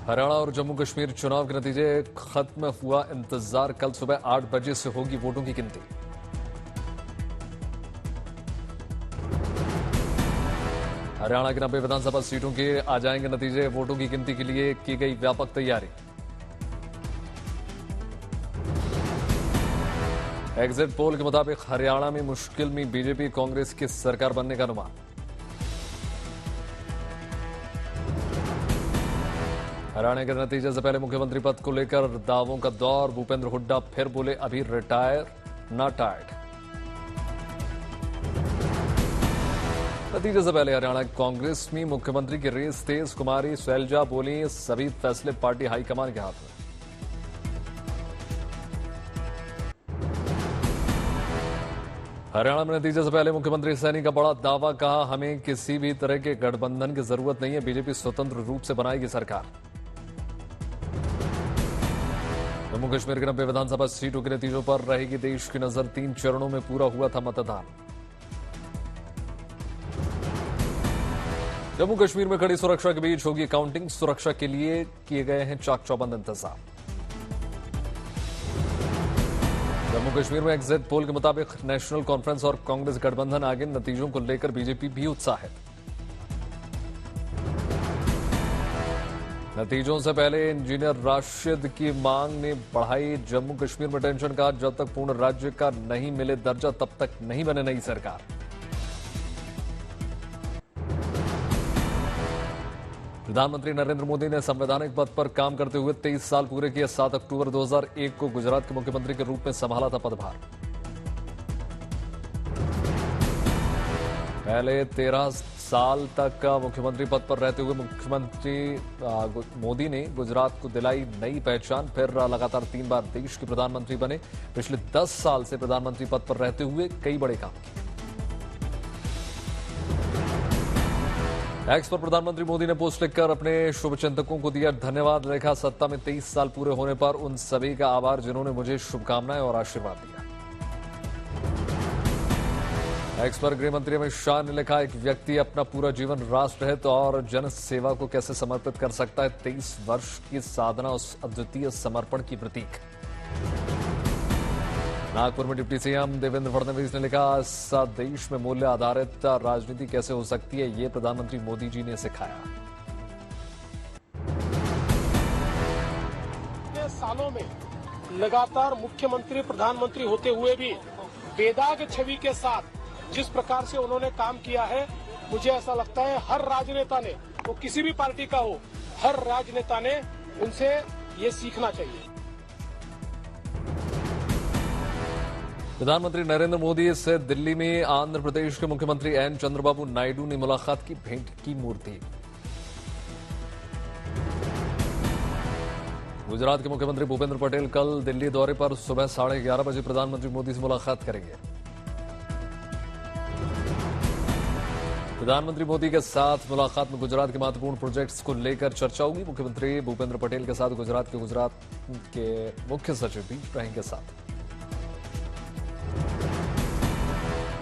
हरियाणा और जम्मू कश्मीर चुनाव के नतीजे खत्म हुआ इंतजार। कल सुबह 8 बजे से होगी वोटों की गिनती। हरियाणा की 90 विधानसभा सीटों के आ जाएंगे नतीजे। वोटों की गिनती के लिए की गई व्यापक तैयारी। एग्जिट पोल के मुताबिक हरियाणा में मुश्किल में बीजेपी कांग्रेस की सरकार बनने का अनुमान। हरियाणा के नतीजे से पहले मुख्यमंत्री पद को लेकर दावों का दौर। भूपेंद्र हुड्डा फिर बोले अभी रिटायर ना टायर्ड। नतीजे से पहले हरियाणा कांग्रेस में मुख्यमंत्री की रेस तेज। कुमारी शैलजा बोली सभी फैसले पार्टी हाईकमान के हाथ में। हरियाणा में नतीजे से पहले मुख्यमंत्री सैनी का बड़ा दावा। कहा हमें किसी भी तरह के गठबंधन की जरूरत नहीं है। बीजेपी स्वतंत्र रूप से बनाएगी सरकार। जम्मू कश्मीर के 90 विधानसभा सीटों के नतीजों पर रहेगी देश की नजर। 3 चरणों में पूरा हुआ था मतदान। जम्मू कश्मीर में कड़ी सुरक्षा के बीच होगी काउंटिंग। सुरक्षा के लिए किए गए हैं चाक चौबंद इंतजाम। जम्मू कश्मीर में एग्जिट पोल के मुताबिक नेशनल कॉन्फ्रेंस और कांग्रेस गठबंधन आगे। नतीजों को लेकर बीजेपी भी उत्साहित। नतीजों से पहले इंजीनियर राशिद की मांग ने बढ़ाई जम्मू कश्मीर में टेंशन। का जब तक पूर्ण राज्य का नहीं मिले दर्जा तब तक नहीं बने नई सरकार। प्रधानमंत्री नरेंद्र मोदी ने संवैधानिक पद पर काम करते हुए 23 साल पूरे किए। 7 अक्टूबर 2001 को गुजरात के मुख्यमंत्री के रूप में संभाला था पदभार। पहले 13 साल तक मुख्यमंत्री पद पर रहते हुए मुख्यमंत्री मोदी ने गुजरात को दिलाई नई पहचान। फिर लगातार 3 बार देश के प्रधानमंत्री बने। पिछले 10 साल से प्रधानमंत्री पद पर रहते हुए कई बड़े काम किए। एक्स पर प्रधानमंत्री मोदी ने पोस्ट लिखकर अपने शुभचिंतकों को दिया धन्यवाद। लिखा सत्ता में 23 साल पूरे होने पर उन सभी का आभार जिन्होंने मुझे शुभकामनाएं और आशीर्वाद दिया। एक्स पर गृह मंत्री अमित शाह ने लिखा एक व्यक्ति अपना पूरा जीवन राष्ट्रहित और जन सेवा को कैसे समर्पित कर सकता है। 23 वर्ष की साधना उस अद्वितीय समर्पण की प्रतीक। नागपुर में डिप्टी सीएम देवेंद्र फडणवीस ने लिखा देश में मूल्य आधारित राजनीति कैसे हो सकती है ये प्रधानमंत्री मोदी जी ने सिखाया। सालों में लगातार मुख्यमंत्री प्रधानमंत्री होते हुए भी बेदाग छवि के साथ जिस प्रकार से उन्होंने काम किया है, मुझे ऐसा लगता है हर राजनेता ने, वो किसी भी पार्टी का हो, हर राजनेता ने उनसे ये सीखना चाहिए। प्रधानमंत्री नरेंद्र मोदी से दिल्ली में आंध्र प्रदेश के मुख्यमंत्री एन चंद्रबाबू नायडू ने मुलाकात की। भेंट की मूर्ति। गुजरात के मुख्यमंत्री भूपेंद्र पटेल कल दिल्ली दौरे पर सुबह 11:30 बजे प्रधानमंत्री मोदी से मुलाकात करेंगे। प्रधानमंत्री मोदी के साथ मुलाकात में गुजरात के महत्वपूर्ण प्रोजेक्ट्स को लेकर चर्चा होगी। मुख्यमंत्री भूपेंद्र पटेल के साथ गुजरात के मुख्य सचिव भी रहेंगे साथ।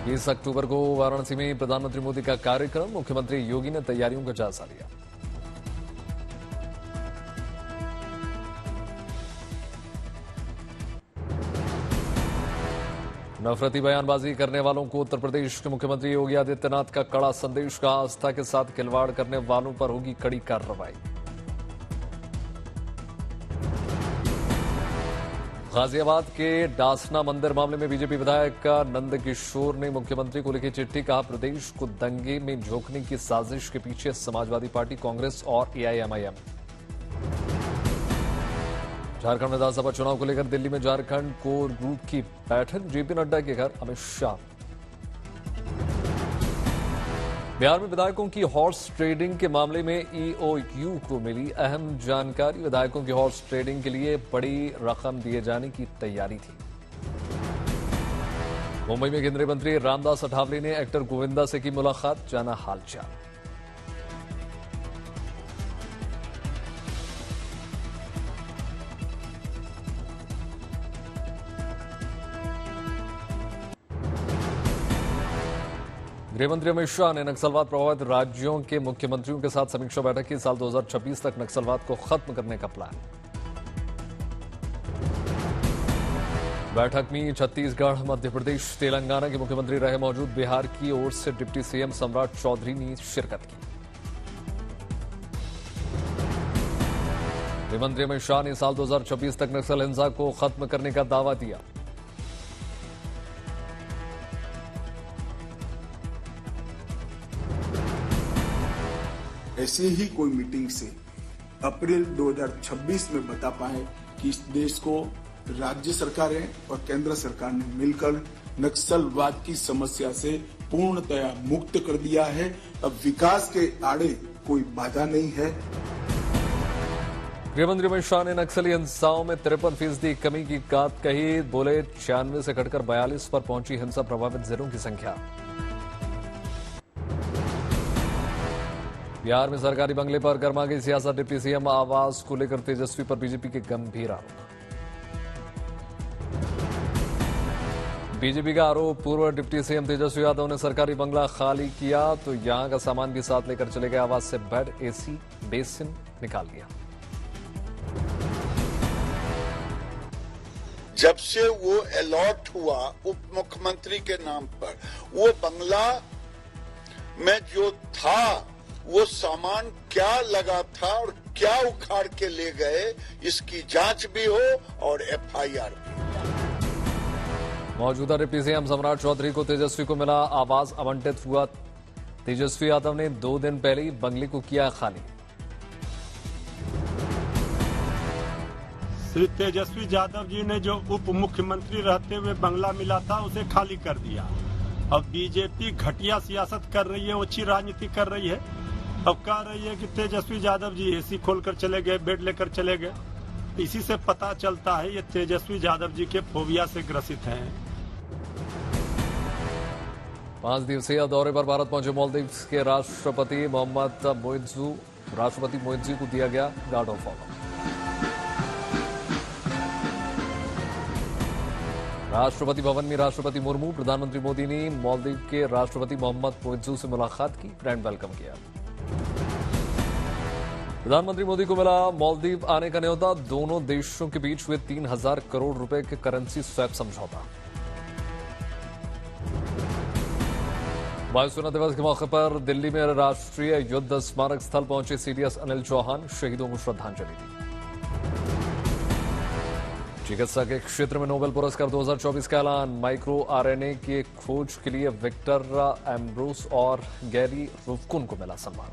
20 अक्टूबर को वाराणसी में प्रधानमंत्री मोदी का कार्यक्रम। मुख्यमंत्री योगी ने तैयारियों का जायजा लिया। नफरती बयानबाजी करने वालों को उत्तर प्रदेश के मुख्यमंत्री योगी आदित्यनाथ का कड़ा संदेश। का आस्था के साथ खिलवाड़ करने वालों पर होगी कड़ी कार्रवाई। गाजियाबाद के डासना मंदिर मामले में बीजेपी विधायक नंद किशोर ने मुख्यमंत्री को लिखी चिट्ठी। कहा प्रदेश को दंगे में झोंकने की साजिश के पीछे समाजवादी पार्टी, कांग्रेस और एआईएमआईएम। झारखंड विधानसभा चुनाव को लेकर दिल्ली में झारखंड कोर ग्रुप की बैठक। जेपी नड्डा के घर अमित शाह। बिहार में विधायकों की हॉर्स ट्रेडिंग के मामले में ईओयू को मिली अहम जानकारी। विधायकों की हॉर्स ट्रेडिंग के लिए बड़ी रकम दिए जाने की तैयारी थी। मुंबई में केंद्रीय मंत्री रामदास अठावले ने एक्टर गोविंदा से की मुलाकात। जाना हालचाल। गृहमंत्री अमित शाह ने नक्सलवाद प्रभावित राज्यों के मुख्यमंत्रियों के साथ समीक्षा बैठक की। साल 2026 तक नक्सलवाद को खत्म करने का प्लान। बैठक में छत्तीसगढ़, मध्य प्रदेश, तेलंगाना के मुख्यमंत्री रहे मौजूद। बिहार की ओर से डिप्टी सीएम सम्राट चौधरी ने शिरकत की। गृहमंत्री अमित शाह ने साल 2026 तक नक्सल हिंसा को खत्म करने का दावा दिया। ऐसे ही कोई मीटिंग से अप्रैल 2026 में बता पाए कि इस देश को राज्य सरकारें और केंद्र सरकार ने मिलकर नक्सलवाद की समस्या से पूर्णतया मुक्त कर दिया है। अब विकास के आड़े कोई बाधा नहीं है। गृहमंत्री अमित शाह ने नक्सली हिंसाओं में 53% कमी की बात कही। बोले 96 से घटकर 42 पर पहुंची हिंसा प्रभावित जिलों की संख्या। बिहार में सरकारी बंगले पर गर्मा गई सियासत। डिप्टी सीएम आवास को लेकर तेजस्वी पर बीजेपी के गंभीर आरोप। बीजेपी का आरोप, पूर्व डिप्टी सीएम तेजस्वी यादव ने सरकारी बंगला खाली किया तो यहां का सामान भी साथ लेकर चले गए। आवास से बेड, एसी, बेसिन निकाल लिया। जब से वो अलॉट हुआ उप मुख्यमंत्री के नाम पर, वो बंगला में जो था वो सामान क्या लगा था और क्या उखाड़ के ले गए, इसकी जांच भी हो और एफआईआर भी। मौजूदा डिप्टी सीएम सम्राट चौधरी को तेजस्वी को मिला आवास आवंटित हुआ। तेजस्वी यादव ने 2 दिन पहले ही बंगले को किया खाली। श्री तेजस्वी यादव जी ने जो उप मुख्यमंत्री रहते हुए बंगला मिला था उसे खाली कर दिया। अब बीजेपी घटिया सियासत कर रही है, ओछी राजनीति कर रही है। अब कह रही है कि तेजस्वी यादव जी एसी खोलकर चले गए, बेड लेकर चले गए। इसी से पता चलता है ये तेजस्वी यादव जी के फोबिया से ग्रसित हैं। 5 दिवसीय दौरे पर भारत पहुंचे मालदीव के राष्ट्रपति मोहम्मद मोइज्जू। राष्ट्रपति मोइज्जू को दिया गया guard of honour. Rashtrapati Bhavan में राष्ट्रपति मुर्मू, प्रधानमंत्री मोदी ने मालदीव के राष्ट्रपति मोहम्मद मोइज्जू से मुलाकात की, ग्रैंड वेलकम किया। प्रधानमंत्री मोदी को मिला मालदीव आने का न्योता। दोनों देशों के बीच हुए 3000 करोड़ रुपए के करेंसी स्वैप समझौता। वायुसेना दिवस के मौके पर दिल्ली में राष्ट्रीय युद्ध स्मारक स्थल पहुंचे सीडीएस अनिल चौहान। शहीदों को श्रद्धांजलि दी। चिकित्सा के क्षेत्र में नोबेल पुरस्कार 2024 का ऐलान। माइक्रो आरएनए की खोज के लिए विक्टर एम्ब्रोस और गैरी रुफकुन को मिला सम्मान।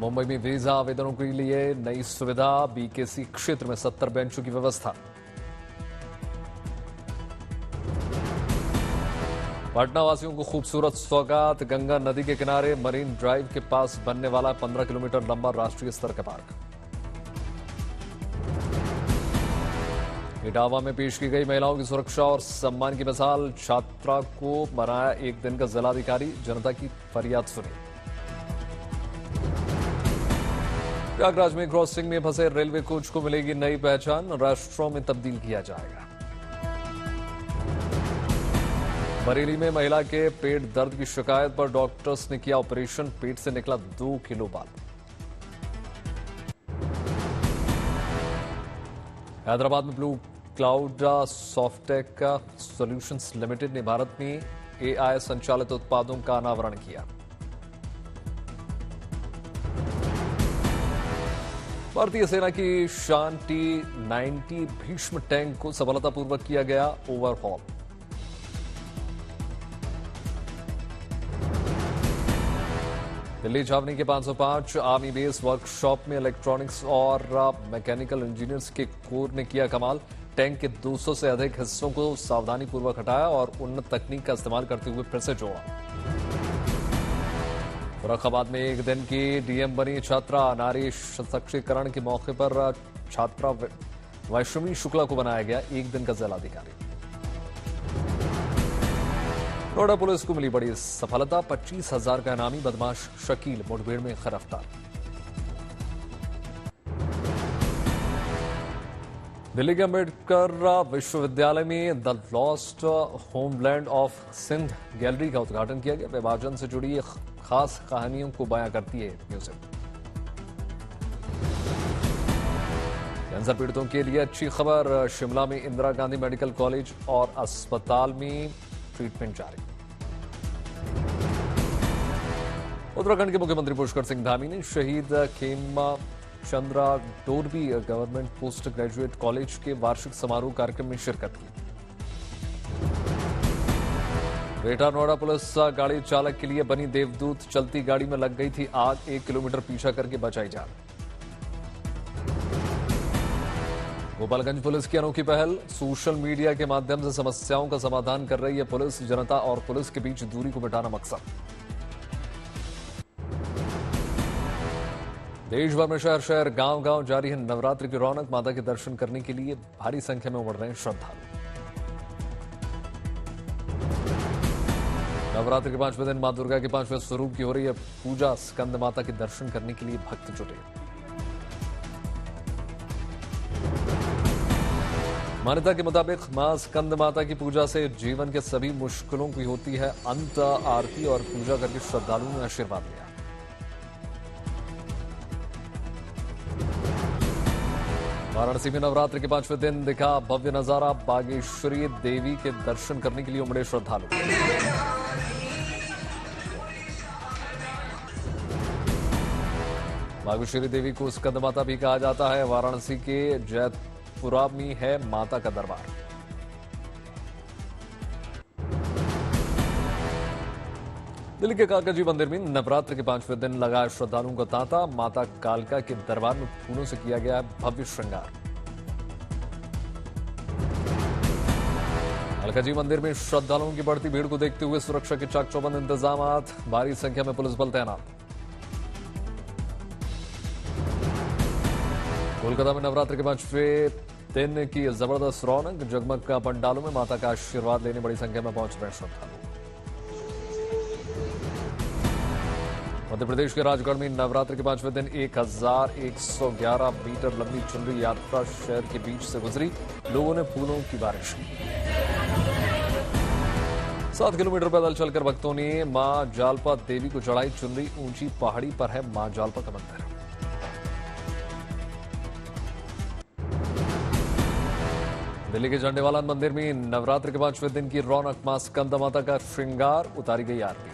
मुंबई में वीजा आवेदनों के लिए नई सुविधा। बीकेसी क्षेत्र में 70 बेंचों की व्यवस्था। पटना वासियों को खूबसूरत सौगात। गंगा नदी के किनारे मरीन ड्राइव के पास बनने वाला 15 किलोमीटर लंबा राष्ट्रीय स्तर का पार्क। इटावा में पेश की गई महिलाओं की सुरक्षा और सम्मान की मिसाल। छात्रा को बनाया 1 दिन का जिलाधिकारी। जनता की फरियाद सुनी। प्रयागराज में क्रॉसिंग में फंसे रेलवे कोच को मिलेगी नई पहचान। राष्ट्रों में तब्दील किया जाएगा। बरेली में महिला के पेट दर्द की शिकायत पर डॉक्टर्स ने किया ऑपरेशन। पेट से निकला 2 किलो बाल। हैदराबाद में blue cloud Softech solutions limited ने भारत में एआई संचालित उत्पादों का अनावरण किया। भारतीय सेना की शान T-90 भीष्म टैंक को सफलतापूर्वक किया गया ओवरहॉल। दिल्ली छावनी के 505 आर्मी बेस वर्कशॉप में इलेक्ट्रॉनिक्स और मैकेनिकल इंजीनियर्स के कोर ने किया कमाल। टैंक के 200 से अधिक हिस्सों को सावधानीपूर्वक हटाया और उन्नत तकनीक का इस्तेमाल करते हुए फिर से जोड़ा। फर्रुखाबाद में 1 दिन की डीएम बनी छात्रा। नारी सशक्तिकरण के मौके पर छात्रा वैष्णवी शुक्ला को बनाया गया 1 दिन का जिलाधिकारी। नोएडा पुलिस को मिली बड़ी सफलता। 25,000 का इनामी बदमाश शकील मुठभेड़ में गिरफ्तार। दिल्ली के अंबेडकर विश्वविद्यालय में the lost homeland of Sindh gallery का उद्घाटन किया गया। विभाजन से जुड़ी खास कहानियों को बयां करती है म्यूजियम। कैंसर पीड़ितों के लिए अच्छी खबर, शिमला में इंदिरा गांधी मेडिकल कॉलेज और अस्पताल में ट्रीटमेंट जारी। उत्तराखंड के मुख्यमंत्री पुष्कर सिंह धामी ने शहीद Khema Chandra Dorbi government post graduate college के वार्षिक समारोह कार्यक्रम में शिरकत की। ग्रेटर नोएडा पुलिस गाड़ी चालक के लिए बनी देवदूत, चलती गाड़ी में लग गई थी आग, 1 किलोमीटर पीछा करके बचाई जान। गोपालगंज पुलिस की अनोखी पहल, सोशल मीडिया के माध्यम से समस्याओं का समाधान कर रही है पुलिस। जनता और पुलिस के बीच दूरी को मिटाना मकसद। देश भर में शहर शहर गांव गांव जारी है नवरात्रि की रौनक। माता के दर्शन करने के लिए भारी संख्या में उमड़ रहे हैं श्रद्धालु। नवरात्रि के 5वें दिन मां दुर्गा के 5वें स्वरूप की हो रही है पूजा। स्कंद माता के दर्शन करने के लिए भक्त जुटे। मान्यता के मुताबिक मां स्कंद माता की पूजा से जीवन के सभी मुश्किलों की होती है अंत। आरती और पूजा करके श्रद्धालुओं ने आशीर्वाद लिया। वाराणसी में नवरात्रि के 5वें दिन दिखा भव्य नजारा। बागेश्वरी देवी के दर्शन करने के लिए उमड़े श्रद्धालु। बागेश्वरी देवी को स्कंद माता भी कहा जाता है। वाराणसी के जैतपुरा में है माता का दरबार। दिल्ली के कालका जी मंदिर में नवरात्र के 5वें दिन लगा श्रद्धालुओं का तांता। माता कालका के दरबार में फूलों से किया गया भव्य श्रृंगार। कालका जी मंदिर में श्रद्धालुओं की बढ़ती भीड़ को देखते हुए सुरक्षा के चाक चौबंद इंतजाम, भारी संख्या में पुलिस बल तैनात। कोलकाता में नवरात्र के 5वें दिन की जबरदस्त रौनक। जगमग का पंडालों में माता का आशीर्वाद लेने बड़ी संख्या में पहुंच रहे श्रद्धालु। मध्य प्रदेश के राजगढ़ में नवरात्र के 5वें दिन 1111 मीटर लंबी चुनरी यात्रा शहर के बीच से गुजरी। लोगों ने फूलों की बारिश की। 7 किलोमीटर पैदल चलकर भक्तों ने मां जालपा देवी को चढ़ाई चुनरी। ऊंची पहाड़ी पर है मां जालपा का मंदिर। दिल्ली के झंडेवाला मंदिर में नवरात्र के 5वें दिन की रौनक। मां स्कंद माता का श्रृंगार, उतारी गई आरती।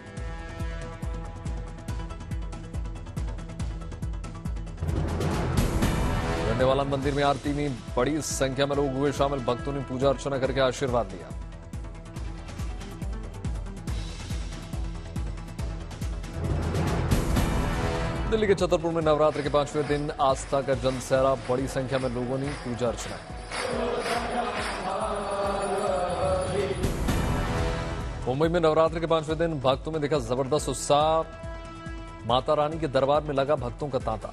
झंडेवाला मंदिर में आरती में बड़ी संख्या में लोग हुए शामिल। भक्तों ने पूजा अर्चना करके आशीर्वाद लिया। दिल्ली के छतरपुर में नवरात्र के 5वें दिन आस्था का जनसैलाब। बड़ी संख्या में लोगों ने पूजा अर्चना की। मुंबई में नवरात्र के 5वें दिन भक्तों में दिखा जबरदस्त उत्साह। माता रानी के दरबार में लगा भक्तों का तांता।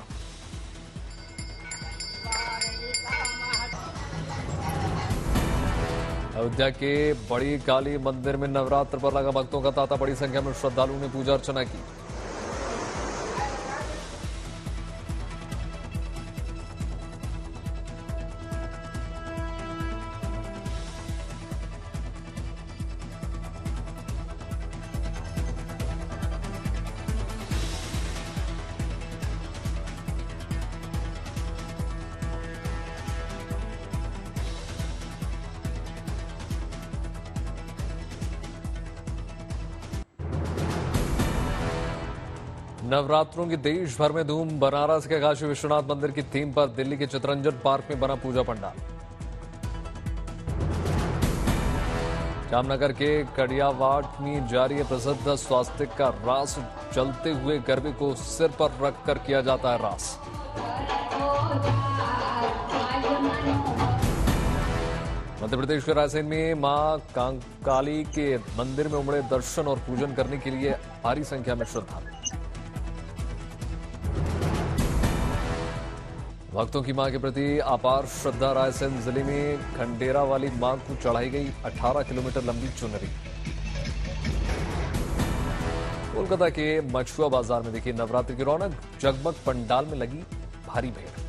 अयोध्या के बड़ी काली मंदिर में नवरात्र पर लगा भक्तों का तांता। बड़ी संख्या में श्रद्धालुओं ने पूजा अर्चना की। नवरात्रों की देश भर में धूम। बनारस के काशी विश्वनाथ मंदिर की थीम पर दिल्ली के चितरंजन पार्क में बना पूजा पंडाल। जामनगर के कड़ियावाट में जारी है प्रसिद्ध स्वास्तिक का रास। चलते हुए गरबे को सिर पर रखकर किया जाता है रास। मध्य प्रदेश के रायसेन में मां कांकाली के मंदिर में उमड़े दर्शन और पूजन करने के लिए भारी संख्या में श्रद्धालु। भक्तों की मां के प्रति अपार श्रद्धा। रायसेन जिले में खंडेरा वाली मां को चढ़ाई गई 18 किलोमीटर लंबी चुनरी। कोलकाता के मछुआ बाजार में देखी नवरात्रि की रौनक। जगमग पंडाल में लगी भारी भीड़।